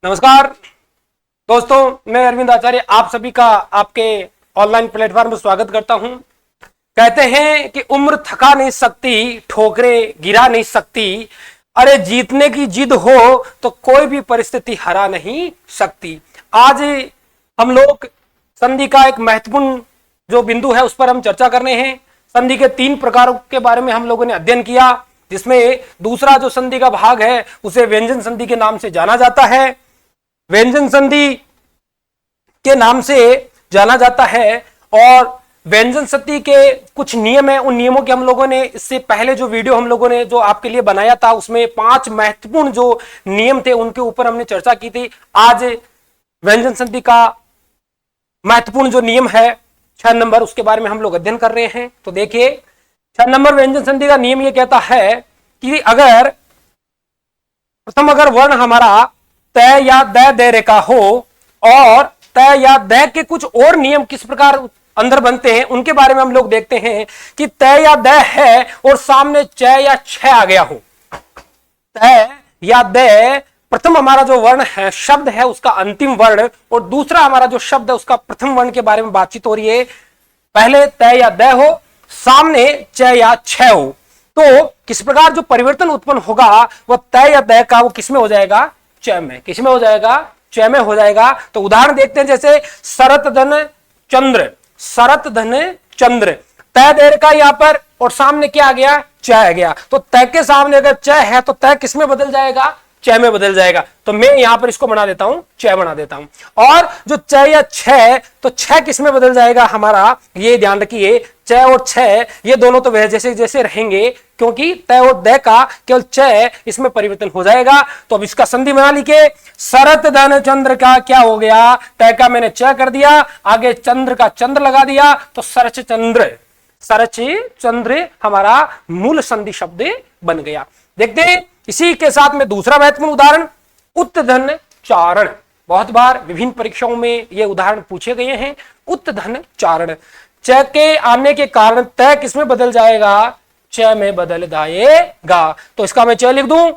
नमस्कार दोस्तों, मैं अरविंद आचार्य आप सभी का आपके ऑनलाइन प्लेटफॉर्म पर स्वागत करता हूं। कहते हैं कि उम्र थका नहीं सकती, ठोकरें गिरा नहीं सकती। अरे जीतने की जिद हो तो कोई भी परिस्थिति हरा नहीं सकती। आज हम लोग संधि का एक महत्वपूर्ण जो बिंदु है उस पर हम चर्चा करने हैं। संधि के 3 प्रकारों के बारे में हम लोगों ने अध्ययन किया, जिसमें दूसरा जो संधि का भाग है उसे व्यंजन संधि के नाम से जाना जाता है। व्यंजन संधि के नाम से जाना जाता है और व्यंजन संधि के कुछ नियम है। उन नियमों के हम लोगों ने इससे पहले जो वीडियो हम लोगों ने जो आपके लिए बनाया था उसमें 5 महत्वपूर्ण जो नियम थे उनके ऊपर हमने चर्चा की थी। आज व्यंजन संधि का महत्वपूर्ण जो नियम है 6 नंबर, उसके बारे में हम लोग अध्ययन कर रहे हैं। तो देखिए 6 नंबर व्यंजन संधि का नियम यह कहता है कि अगर प्रथम वर्ण हमारा तय या दय दे रेखा हो और तय या दय के कुछ और नियम किस प्रकार अंदर बनते हैं उनके बारे में हम लोग देखते हैं कि तय या दय है और सामने च या छ आ गया हो। तय या दय प्रथम हमारा जो वर्ण है, शब्द है, उसका अंतिम वर्ण, और दूसरा हमारा जो शब्द है उसका प्रथम वर्ण के बारे में बातचीत हो रही है। पहले तय या दय हो, सामने च या छ हो, तो किस प्रकार जो परिवर्तन उत्पन्न होगा वह तय या दय का वो किसमें हो जाएगा? च में। किसमें हो जाएगा? च में हो जाएगा। तो उदाहरण देखते हैं, जैसे शरत धन चंद्र, शरत धन चंद्र, तय दे रखा यहां पर और सामने क्या आ गया? च आ गया। तो तय के सामने अगर च है तो तय किसमें बदल जाएगा? च में बदल जाएगा। तो मैं यहां पर इसको बना देता हूं, च बना देता हूं। और जो च या छ, तो छ किसमें बदल जाएगा हमारा? ये ध्यान रखिए, च और छ ये दोनों तो वह जैसे जैसे रहेंगे, क्योंकि तय और दय का केवल च इसमें परिवर्तन हो जाएगा। तो अब इसका संधि बना लिखे, शरत धन चंद्र का क्या हो गया? तय का मैंने च कर दिया, आगे चंद्र का चंद्र लगा दिया, तो सरच चंद्र, सरच चंद्र हमारा मूल संधि शब्द बन गया। देखते हैं इसी के साथ में दूसरा महत्वपूर्ण उदाहरण, उत्तधन चारण। बहुत बार विभिन्न परीक्षाओं में ये उदाहरण पूछे गए हैं। उत्तधन चारण, च के आने के कारण तय किसमें बदल जाएगा? च में बदल जाएगा। तो इसका मैं च लिख दूं,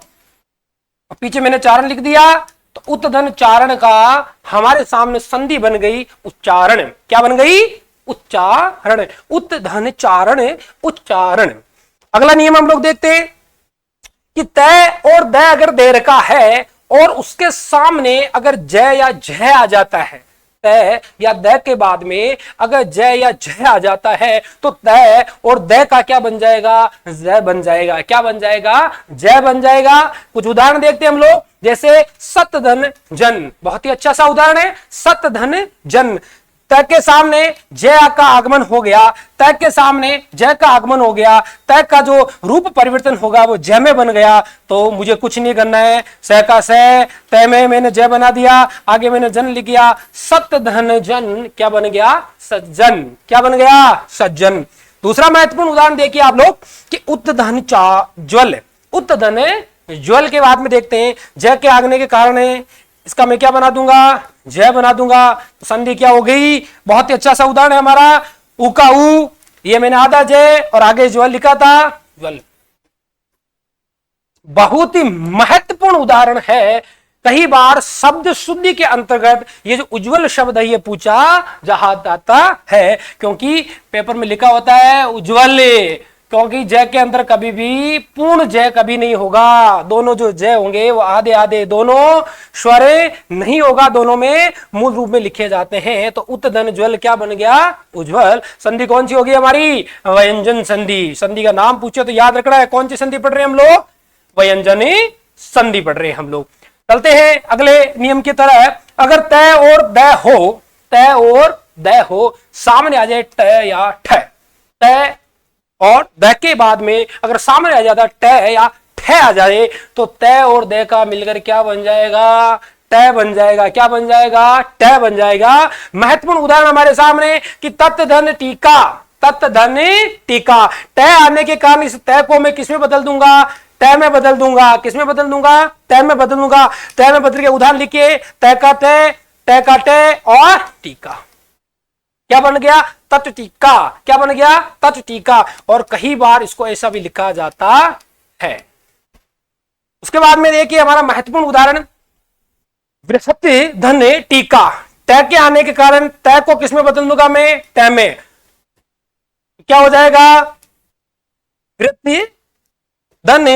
पीछे मैंने चारण लिख दिया, तो उत्तधन चारण का हमारे सामने संधि बन गई उच्चारण। क्या बन गई? उच्चारण। उत्तधन चारण, उच्चारण। अगला नियम हम लोग देखते हैं कि तय और दय अगर दे रखा है और उसके सामने अगर जय या झ आ जाता है, तय या दय के बाद में अगर जय या झ आ जाता है तो तय और दय का क्या बन जाएगा? जय बन जाएगा। क्या बन जाएगा? जय बन जाएगा। कुछ उदाहरण देखते हैं हम लोग, जैसे सतधन जन, बहुत ही अच्छा सा उदाहरण है। सतधन जन, तय के सामने जय का आगमन हो गया, तय के सामने जय का आगमन हो गया, तय का जो रूप परिवर्तन होगा वो जय में बन गया। तो मुझे कुछ नहीं करना है, स का स, तय में मैंने जय बना दिया, आगे मैंने जन लिख दिया। सतधन जन क्या बन गया? सज्जन। क्या बन गया? सज्जन। दूसरा महत्वपूर्ण उदाहरण देखिए आप लोग कि उत्तधन ज्वल, उत्तधन ज्वल के बाद में देखते हैं जय के आगमन के कारण है, इसका मैं क्या बना दूंगा? जय बना दूंगा। तो संधि क्या हो गई? बहुत ही अच्छा सा उदाहरण है हमारा, उ का उ, ये मैंने आधा जय और आगे ज्वल लिखा था, ज्वल। बहुत ही महत्वपूर्ण उदाहरण है। कई बार शब्द शुद्धि के अंतर्गत ये जो उज्जवल शब्द है ये पूछा जाता है, क्योंकि पेपर में लिखा होता है उज्जवल, क्योंकि जय के अंदर कभी भी पूर्ण जय कभी नहीं होगा। दोनों जो जय होंगे वो आधे आधे, दोनों स्वर नहीं होगा, दोनों में मूल रूप में लिखे जाते हैं। तो उत्तधन ज्वल क्या बन गया? उज्जवल। संधि कौन सी होगी हमारी? व्यंजन संधि। संधि का नाम पूछे तो याद रखना है, कौन सी संधि पढ़ रहे हैं हम लोग? व्यंजन संधि पढ़ रहे हैं हम लोग। चलते हैं अगले नियम की तरह। अगर तय और दय हो, तय और दय हो, सामने आ जाए ट या ठ, तय और दय के बाद में अगर सामने आ जाता ट या ठ आ जाए तो तय और दय का मिलकर क्या बन जाएगा? तय बन जाएगा। क्या बन जाएगा? ट बन जाएगा। महत्वपूर्ण उदाहरण हमारे सामने कि तत् धन टीका, तत् धन टीका, तय आने के कारण इस तय को मैं किसमें बदल दूंगा? तय में बदल दूंगा। किसमें बदल दूंगा? तय में बदल दूंगा। तय में बदल के उदाहरण लिखिए, तय का तय, तय का तय और टीका। क्या बन गया? तत् टीका। क्या बन गया? तत् टीका। और कई बार इसको ऐसा भी लिखा जाता है। उसके बाद में देखिए हमारा महत्वपूर्ण उदाहरण बृहस्पति धन टीका, तय के आने के कारण तय को किसमें बदल दूंगा मैं, तय में। क्या हो जाएगा, बृहस्पति धन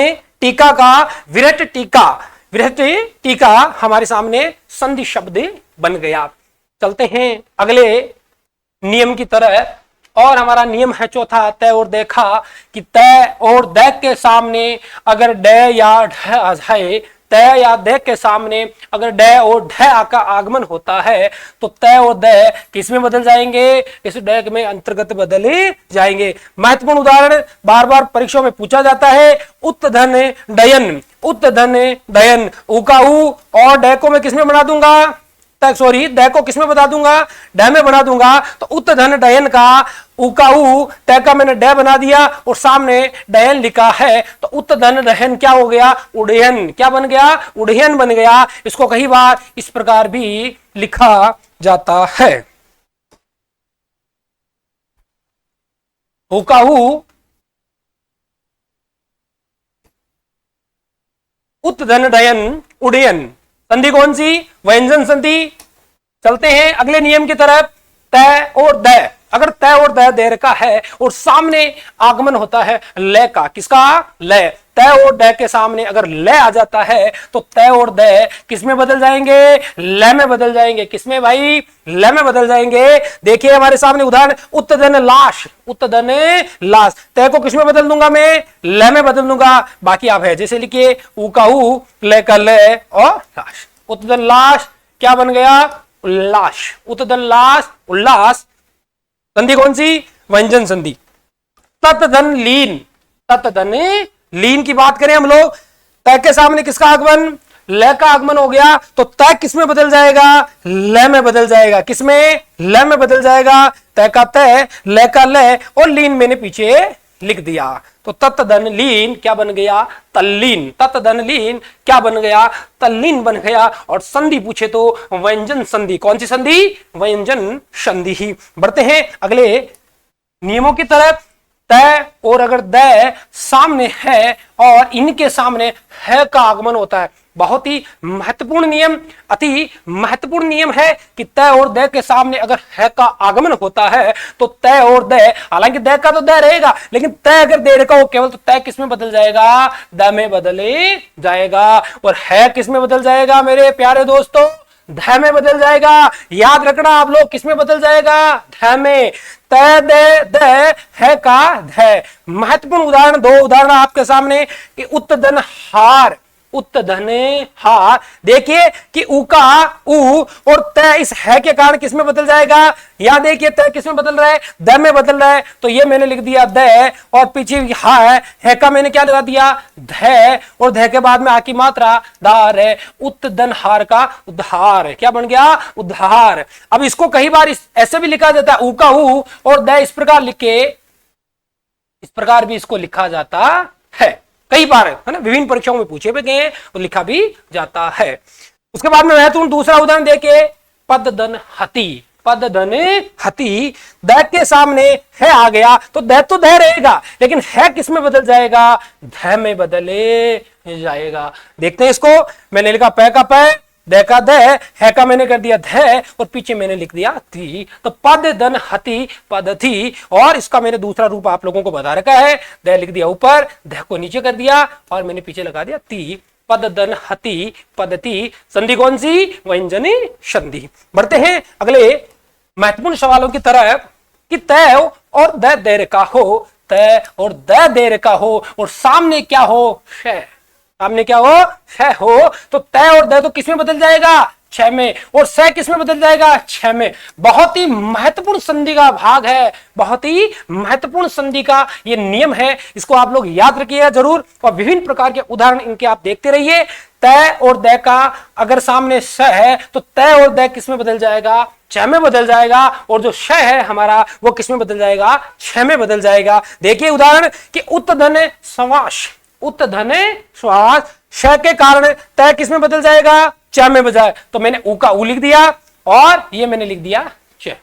टीका का विरट टीका, विरट टीका हमारे सामने संधि शब्द बन गया। चलते हैं अगले नियम की तरह, और हमारा नियम है चौथा, तय और देखा, कि तय और दय के सामने अगर ड या ढ आ जाए, तय या दय के सामने अगर ड और ढ का आगमन होता है तो तय और दय किस में बदल जाएंगे, इस ड में अंतर्गत बदल जाएंगे। महत्वपूर्ण उदाहरण बार बार परीक्षाओं में पूछा जाता है, उत धन डयन, उत धन डयन, उ का उ और ड को मैं किसमें बना दूंगा, सॉरी ड को किसमें बता दूंगा, ड में बना दूंगा। तो उत धन डयन का उ का उ, तय का मैंने ड बना दिया और सामने डयन लिखा है, तो उत धन डयन क्या हो गया, उड़यन, क्या बन गया, उड़यन बन गया। इसको कई बार इस प्रकार भी लिखा जाता है, उ का उ उत धन डयन उड़यन, संधि कौन सी, व्यंजन संधि। चलते हैं अगले नियम की तरफ, तय और दय, अगर तय और दय देर का है और सामने आगमन होता है लय का, किसका, लय, तय और दय के सामने अगर लय आ जाता है तो तय और दय किसमें बदल जाएंगे, लय में बदल जाएंगे। किसमें भाई, लय में बदल जाएंगे। देखिए हमारे सामने उदाहरण, उत्तधन लाश, उत्तधन लाश, तय को किसमें बदल दूंगा मैं, लय में बदल दूंगा। बाकी आप है जैसे लिखिए, उ का उ, लय का लय और लाश, उत्तधन लाश क्या बन गया, उल्लास, उत्तधन लाश उल्लास, संधि कौन सी, व्यंजन संधि। तत्धन लीन, तत्धन लीन की बात करें हम लोग, तय के सामने किसका आगमन, लय का आगमन हो गया तो तय किसमें बदल जाएगा, लय में बदल जाएगा। किसमें, लय में बदल जाएगा। तय का तय, लय का लय और लीन मैंने पीछे लिख दिया, तो तत्धन लीन क्या बन गया, तल्लीन, तत्धन लीन क्या बन गया, तल्लीन बन गया। और संधि पूछे तो व्यंजन संधि, कौन सी संधि, व्यंजन संधि ही। बढ़ते हैं अगले नियमों की तरफ, तय और अगर दय सामने है और इनके सामने है का आगमन होता है, बहुत ही महत्वपूर्ण नियम, अति महत्वपूर्ण नियम है कि तय और दय के सामने अगर है का आगमन होता है तो तय और दय, हालांकि दय का तो दय रहेगा लेकिन तय अगर दे का हो केवल, तो तय किस में बदल जाएगा, द में बदले जाएगा। और है किस में बदल जाएगा मेरे प्यारे दोस्तों, ध में बदल जाएगा। याद रखना आप लोग, किस में बदल जाएगा, ध में। तय दे दय है का ध। महत्वपूर्ण उदाहरण, दो उदाहरण आपके सामने कि उत्तधन हार, उत्तधन हार, देखिए कि उ का उ और तय इस है के कारण किसमें बदल जाएगा, यहां देखिए तय किसमें बदल रहा है, द में बदल रहा है, तो ये मैंने लिख दिया द और पीछे है का मैंने क्या लगा दिया, ध, और ध के बाद में आ की मात्रा दार है, उत्तधन हार का उद्धार, क्या बन गया, उद्धार। अब इसको कई बार ऐसे भी लिखा जाता है, उ का उ और द इस प्रकार लिख के, इस प्रकार भी इसको लिखा जाता है, कई बार है ना, विभिन्न परीक्षाओं में पूछे भी गए और लिखा भी जाता है। उसके बाद में महत्वपूर्ण दूसरा उदाहरण देखे, पदधन हति, पदधन हति, द के सामने है आ गया तो द तो द रहेगा लेकिन है किस में बदल जाएगा, ध में बदले जाएगा। देखते हैं इसको, मैंने लिखा पै का पै, द का द, है का मैंने कर दिया ध और पीछे मैंने लिख दिया थी, तो पद धन हति पद थी। और इसका मैंने दूसरा रूप आप लोगों को बता रखा है, द लिख दिया ऊपर, ध को नीचे कर दिया और मैंने पीछे लगा दिया ती, पद धन हति पदति, संधि कौन सी, व्यंजनी संधि। बढ़ते हैं अगले महत्वपूर्ण सवालों की तरफ कि तय और द देर का हो, तय और द देर का हो और सामने क्या हो, श, सामने क्या हो, श हो, तो तय और द तो किसमें बदल जाएगा, छ में, और स किसमें बदल जाएगा, छ में। बहुत ही महत्वपूर्ण संधि का भाग है, बहुत ही महत्वपूर्ण संधि का ये नियम है, इसको आप लोग याद रखिएगा जरूर। और विभिन्न प्रकार के उदाहरण इनके आप देखते रहिए। तय और द का अगर सामने स है तो तय और द किसमें बदल जाएगा, छ में बदल जाएगा, और जो श है हमारा वो किसमें बदल जाएगा, छ में बदल जाएगा। देखिए उदाहरण कि उत्तधन श्वास, उत्तधन श्वास, श के कारण तय किसमें बदल जाएगा, च में बजाय, तो मैंने उ का उ लिख दिया और ये मैंने लिख दिया च।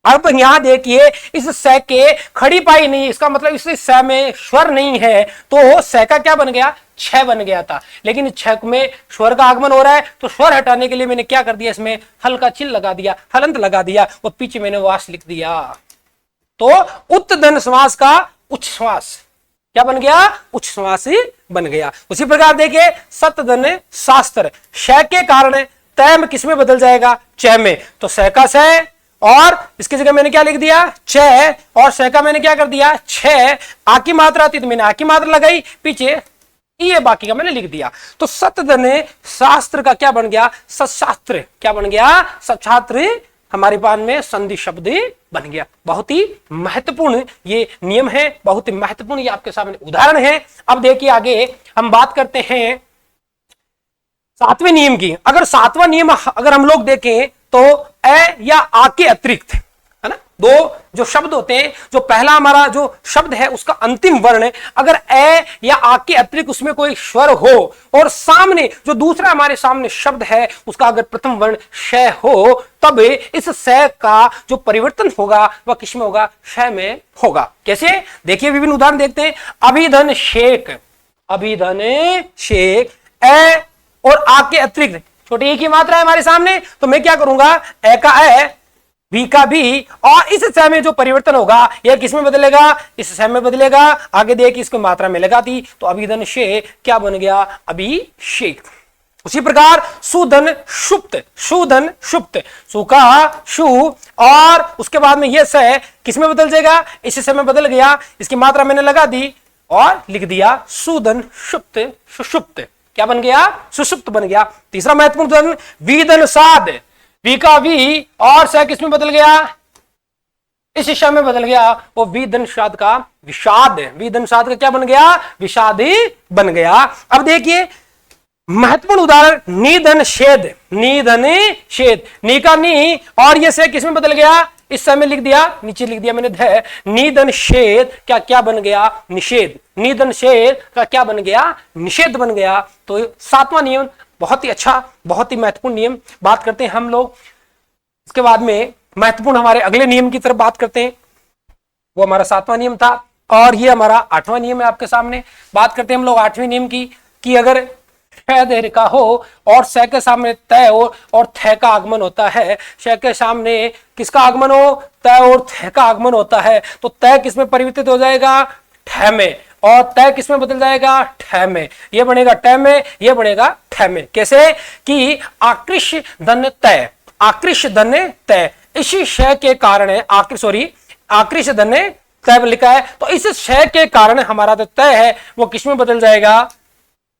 अब यहां देखिए इस स के खड़ी पाई नहीं, इसका मतलब इस स में स्वर नहीं है, तो स का क्या बन गया, छ बन गया था। लेकिन इस छ में स्वर का आगमन हो रहा है, तो स्वर हटाने के लिए मैंने क्या कर दिया, इसमें हल्का चिल लगा दिया, हलंत लगा दिया और पीछे मैंने वास लिख दिया। तो उत्तधन समास का उच्च समास क्या बन गया, उच्च समास ही बन गया। उसी प्रकार देखिए सतधन शास्त्र, श के कारण तय में किसमें बदल जाएगा, च में। तो स का स और इसकी जगह मैंने क्या लिख दिया, छ, और स का मैंने क्या कर दिया, छ। आ की मात्रा थी तो मैंने आ की मात्रा लगाई, पीछे ये बाकी का मैंने लिख दिया। तो सतधन शास्त्र का क्या बन गया, सत्शास्त्र। क्या बन गया, सत्छात्र। हमारे पान में संधि शब्द बन गया। बहुत ही महत्वपूर्ण ये नियम है, बहुत ही महत्वपूर्ण ये आपके सामने उदाहरण है। अब देखिए आगे हम बात करते हैं सातवें नियम की। अगर सातवां नियम अगर हम लोग देखें तो ए या आ के अतिरिक्त, है ना, दो जो शब्द होते हैं, जो पहला हमारा जो शब्द है उसका अंतिम वर्ण अगर ए या आ के अतिरिक्त उसमें कोई स्वर हो और सामने जो दूसरा हमारे सामने शब्द है उसका अगर प्रथम वर्ण श हो, तब इस स का जो परिवर्तन होगा वह किसमें होगा, श में होगा। कैसे, देखिए विभिन्न उदाहरण देखते हैं। अभिधन शेख, अभिधन शेख, ए और आ के अतिरिक्त छोटी एक ही मात्रा है हमारे सामने, तो मैं क्या करूंगा, ए का ए, बी का बी, और इस स में जो परिवर्तन होगा यह किस में बदलेगा, इस स में बदलेगा। आगे देख इसको मात्रा में लगा दी तो अभिधन शे क्या बन गया, अभिषेक। उसी प्रकार सुधन शुप्त, सुधन शुप्त, सु का शु और उसके बाद में यह स किस में बदल जाएगा, इस स में बदल गया, इसकी मात्रा मैंने लगा दी और लिख दिया सुधन शुप्त, सुषुप्त। क्या बन गया, सुषुप्त बन गया। तीसरा महत्वपूर्ण उदाहरण विधन साध, वी का वी और स किस में बदल गया, इस श में बदल गया, वो विधन साध का विषाद, विधन साध का क्या बन गया, विषादी बन गया। अब देखिए महत्वपूर्ण उदाहरण निधन छेद, निधन छेद, नी का नी और ये से किस में बदल गया, इस समय लिख दिया, नीचे लिख दिया मैंने ध, निधन छेद क्या क्या बन गया, निषेध। निधन छेद का क्या बन गया, निषेध बन गया। तो सातवां नियम बहुत ही अच्छा, बहुत ही महत्वपूर्ण नियम। बात करते हैं हम लोग इसके बाद में महत्वपूर्ण हमारे अगले नियम की तरफ बात करते हैं। वो हमारा सातवां नियम था और ये हमारा आठवां नियम है आपके सामने। बात करते हैं हम लोग आठवें नियम की कि अगर देर का हो और स के सामने तय हो और थ का आगमन होता है, श के सामने किसका आगमन हो, तय और थ का आगमन होता है, तो तय किसमें परिवर्तित हो जाएगा, ठ में, और तय किसमें बदल जाएगा, ठ में। ये बनेगा ट में, ये बनेगा ठ में। कैसे कि आकृष धन तय, आकृष धन तय, इसी श के कारण है आकृष धन तय लिखा है, तो इस श के कारण हमारा जो तय है वो किसमें बदल जाएगा,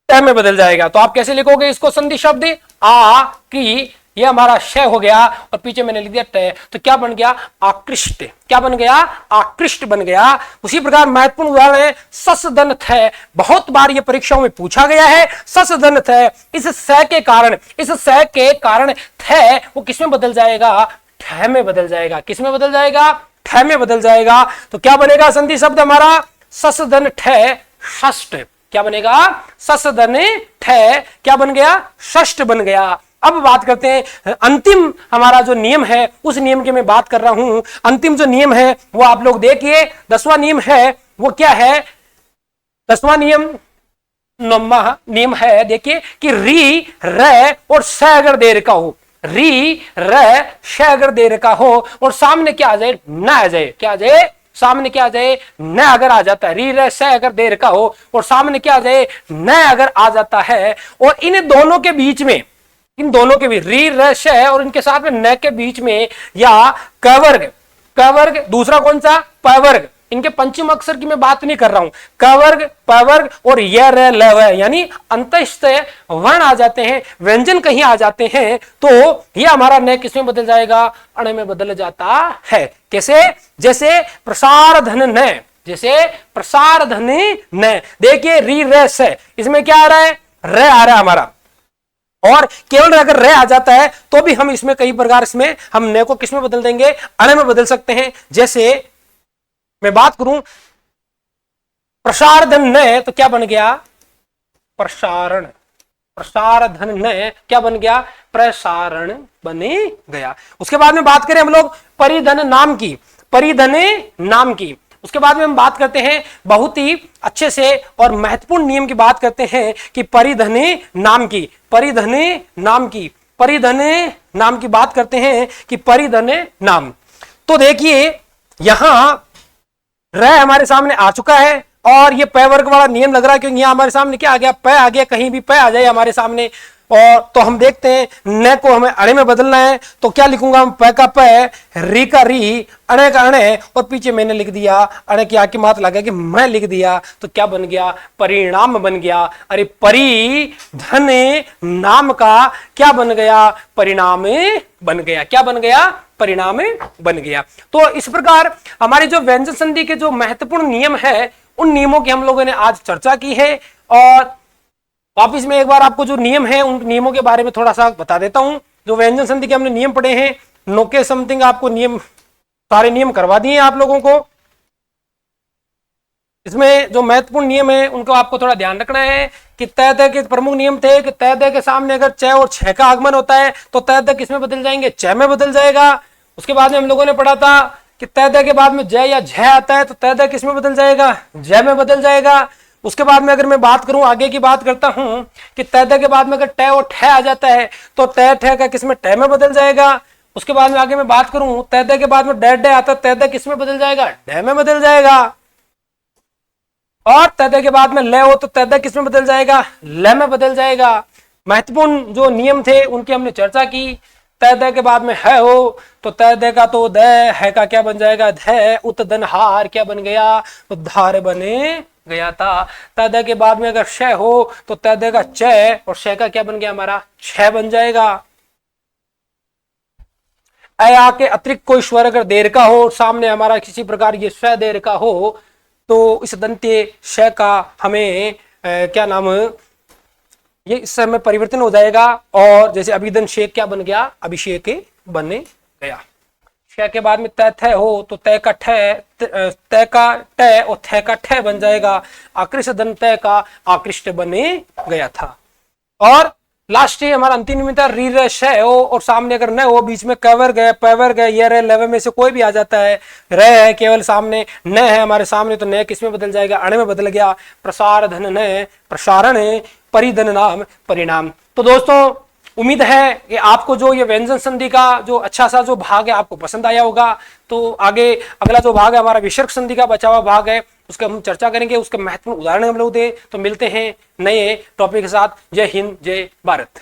तय में बदल जाएगा। तो आप कैसे लिखोगे इसको, संधि शब्द आ की, ये हमारा श हो गया और पीछे मैंने लिख दिया तय, तो क्या बन गया, आकृष्ट। क्या बन गया, आकृष्ट बन गया। उसी प्रकार महत्वपूर्ण उदाहरण है सस धन थ, बहुत बार ये परीक्षाओं में पूछा गया है। सस धन थ, इस स के कारण, इस स के कारण थ वो किसमें बदल जाएगा, ठ में बदल जाएगा। किसमें बदल जाएगा, ठ में बदल जाएगा। तो क्या बनेगा संधि शब्द हमारा, सस धन ठ षष्ठ। क्या बनेगा, सस धन ठ क्या बन गया, षष्ठ बन गया। अब बात करते हैं अंतिम हमारा जो नियम है, उस नियम की मैं बात कर रहा हूं। अंतिम जो नियम है वो आप लोग देखिए, 10वां नियम है वो क्या है, 10वां नियम 9वां नियम है, देखिए कि री र और स अगर देर का हो, री र श अगर देर का हो और सामने क्या आ जाए, न आ जाए, क्या आ जाए, सामने क्या आ जाए, न अगर आ जाता है, री र स अगर देर का हो और सामने क्या आ जाए, न अगर आ जाता है, और इन दोनों के बीच में, इन दोनों के बीच री र श और इनके साथ में न के बीच में या कवर्ग, कवर्ग दूसरा कौन सा, पवर्ग, इनके पंचम अक्षर की मैं बात नहीं कर रहा हूं, कवर्ग पवर्ग और य र ल व यानी अंतस्थ वर्ण आ जाते हैं, व्यंजन कहीं आ जाते हैं, तो ये हमारा न किसमें बदल जाएगा, अण में बदल जाता है। कैसे, जैसे प्रसार धन न, जैसे प्रसार धन न, देखिए री र स, इसमें क्या आ रहा है, र आ रहा है हमारा, और केवल अगर र आ जाता है तो भी हम इसमें कई प्रकार इसमें हम न को किसमें बदल देंगे, अण में बदल सकते हैं। जैसे मैं बात करूं प्रसारधन न, तो क्या बन गया, प्रसारण, प्रसारधन न क्या बन गया, प्रसारण बने गया। उसके बाद में बात करें हम लोग परिधन नाम की, परिधने नाम की। उसके बाद में हम बात करते हैं बहुत ही अच्छे से और महत्वपूर्ण नियम की बात करते हैं कि परिधने नाम की, परिधने नाम की, परिधने नाम की बात करते हैं कि परिधने नाम। तो देखिए यहां र हमारे सामने आ चुका है और ये पै वर्ग वाला नियम लग रहा है क्योंकि यहां हमारे सामने क्या आ गया, पै आ गया, कहीं भी पै आ जाए हमारे सामने। और तो हम देखते हैं न को हमें अणे में बदलना है, तो क्या लिखूंगा हम, पै का पै, री का री, अणे का अणे, और पीछे मैंने लिख दिया अणे की आके मात लगा कि मैं लिख दिया, तो क्या बन गया, परिणाम बन गया। अरे परिधन नाम का क्या बन गया, परिणाम बन गया। क्या बन गया, परिणाम बन गया। तो इस प्रकार हमारे जो व्यंजन संधि के जो महत्वपूर्ण नियम है उन नियमों की हम लोगों ने आज चर्चा की है। और वापिस में एक बार आपको जो नियम है उन नियमों के बारे में थोड़ा सा बता देता हूं। जो व्यंजन संधि के हमने नियम पढ़े हैं, नो के समथिंग आपको नियम, सारे नियम करवा दिए आप लोगों को। इसमें जो महत्वपूर्ण नियम है उनको आपको थोड़ा ध्यान रखना है कि तय तय के प्रमुख नियम थे कि तय तय के सामने अगर च और छ का आगमन होता है तो तय तय किसमें बदल जाएंगे, च में बदल जाएगा। उसके बाद में हम लोगों ने पढ़ा था कि तय तय के बाद में जय या झ आता है तो तय तय किसमें बदल जाएगा, जय में बदल जाएगा। उसके बाद में अगर मैं बात करूं, आगे की बात करता हूं कि तय तय के बाद में अगर ट और ठ आ जाता है तो तय ठ का किसमें, ट में बदल जाएगा। उसके बाद में आगे मैं बात करूं तय तय के बाद में डै डै आता है, तय तय किसमें बदल जाएगा, डै में बदल जाएगा। और तय तय के बाद में ल हो तो तय तय किसमें बदल जाएगा, ल में बदल जाएगा। महत्वपूर्ण जो नियम थे उनकी हमने चर्चा की। तय तय के बाद में है हो तो तय तय का तो द है का क्या बन जाएगा, ध, उत दन हार क्या बन गया, उद्धार बने गया था। तय तय के बाद में अगर श हो तो तय तय का च और श का क्या बन गया, हमारा छ बन जाएगा। आ के अतिरिक्त कोई स्वर अगर देर का हो, सामने हमारा किसी प्रकार ये स देर का हो, तो इस दंत्य श का हमें क्या नाम, ये इस समय परिवर्तन हो जाएगा और जैसे अभिधन शेख क्या बन गया, अभिषेक बने गया। श के बाद में तय थ हो तो तय का ठ, तय का ट और थ का ठ बन जाएगा। आकृष्ट दन तय का आकृष्ट बने गया था। और लास्ट हमारा अंतिम नियम था री रे श हो और सामने अगर न हो, बीच में कवर गए, पैवर गए, ये रे लेवे में से कोई भी आ जाता है, रे है केवल सामने, न है हमारे सामने तो न किस में बदल जाएगा, अण में बदल गया। प्रसार धन न, प्रसारण है, परिधन नाम, परिणाम। तो दोस्तों उम्मीद है कि आपको जो ये व्यंजन संधि का जो अच्छा सा जो भाग है आपको पसंद आया होगा। तो आगे अगला जो भाग है हमारा विसर्ग संधि का बचा हुआ भाग है, उसका हम चर्चा करेंगे, उसके महत्वपूर्ण उदाहरण हम लोग दें। तो मिलते हैं नए टॉपिक के साथ। जय हिंद, जय भारत।